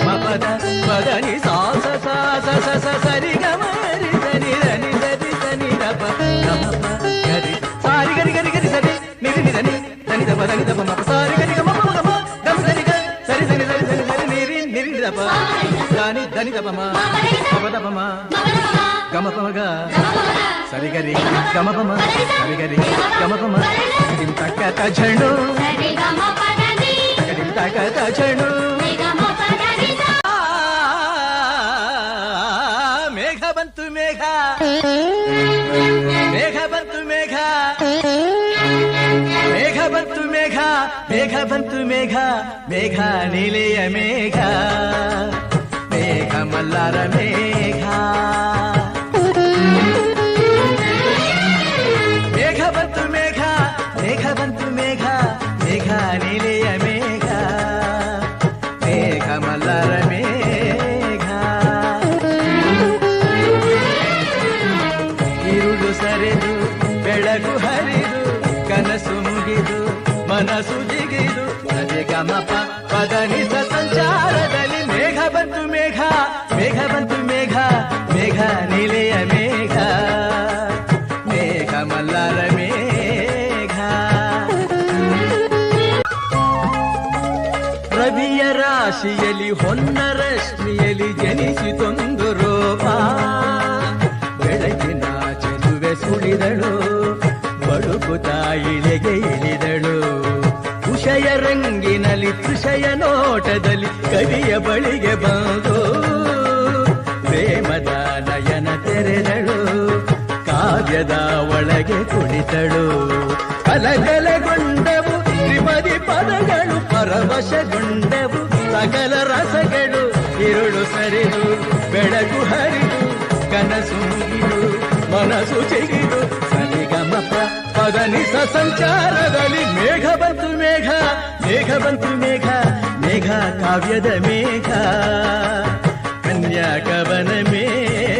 ಮಪದ ಪದನಿ ಸಾಸ ಸಾಸ ಸಸ ಸರಿ ಗಮರಿ ಸನಿ ಧನಿ ಸರಿ ಸನಿ ದಪ ಗಮಪ ಗರಿ ಸಾರಿ ಗರಿ ಗರಿ ಗರಿ ಸರಿ ನಿರಿ ನಿಧನಿ ಧನಿ ದಪ ಧನಿ ದಪ ಮಪ ಸಾರಿ ಗರಿ ಗಮ ಗಮ ಗಮ ಗಮ ಸರಿ ಗ ಸರಿ ಸರಿ ಸರಿ ಸರಿ ಸರಿ ನಿರಿ ನಿರಿ ದಪ ಧನಿ ಧನಿ ದಪ ಮ ಪಪ ದಪ ಮ ಗಮ ಪಮ ಗ ಸರಿ ಗರಿ ಗಮ ಪಮ ಸರಿ ಗರಿ ಗಮ ಪಮ ಕಿಂ ತಕ್ಕ ತಜಣು ಸರಿ ಗಮ ಪದನಿ ಕಿಂ ತಕ್ಕ ತಜಣು ಮೇಘ ಬಂತು ಮೇಘ ಮೇಘ ಬಂತು ಮೇಘ ಮೇಘ ಬಂತು ಮೇಘ ಮೇಘ ಬಂತು ಮೇಘ ಮೇಘ ನೀಲೆಯ ಮೇಘ ಮೇಘ ಮಲ್ಲಾರ ಮೇಘ ಮೇಘ ಬಂತು ಮೇಘ ಮೇಘ ಬಂತು ಮೇಘ ಮೇಘ ನೀಲೆಯ ಮೇಘ ಮೇಘ ಮಲ್ಲಾರ ಮೇಘ ಇರುಳು ಸರಿದು ಬೆಳಗು ಹರಿದು ಕನಸು ಮುಗಿದು ಮನಸ್ಸು ಜಿಗಿದು ಸರಿ ಗಮಪ ಪದನಿಸ ಸಂಚಾರದಲ್ಲಿ ಮೇಘ ಬಂತು ಮೇಘ ಮೇಘ ಬಂತು ಮೇಘ ಮೇಘ ನೀಲೆಯ ಮೇಘ ಮೇಘ ಮಲ್ಲಾರ ಮೇಘ ರವಿಯ ರಾಶಿಯಲ್ಲಿ ಹೊನ್ನ ರಶ್ಮಿಯಲ್ಲಿ ಜನಿಸಿತೊಂದು ರೂಪ ಬೆಳಕಿನ ಚೆಲುವೆ ಸುಳಿದಳು ಬಳುಕುತ್ತಾ ಇಳೆಗೆ ಇಳಿದಳು ಉಷಯ ರಂಗಿನಲ್ಲಿ ತೃಷಯ ನೋಟದಲ್ಲಿ ಕವಿಯ ಬಳಿಗೆ ಬಂದು ಪ್ರೇಮದ ನಯನ ತೆರೆದಳು ಕಾವ್ಯದ ಒಳಗೆ ಕುಳಿತಳು ಕಲಕಲಗೊಂಡವು ತ್ರಿಪದಿ ಪದಗಳು ಪರವಶಗೊಂಡವು ಸಕಲ ರಸಗಳು ಇರುಳು ಸರಿದು ಬೆಳಕು ಹರಿದು ಕನಸು ಮುಗಿದು ಮನಸ್ಸು ಚಿಗಿದು ಸರಿಗಮಪ ಪದನಿಸ ಸಂಚಾರದಲ್ಲಿ ಮೇಘ ಬಂತು ಮೇಘ ಮೇಘ ಬಂತು ಮೇಘ ಮೇಘ ಕಾವ್ಯದ ಮೇಘ ಕನ್ಯಾಕವನ ಮೇಘ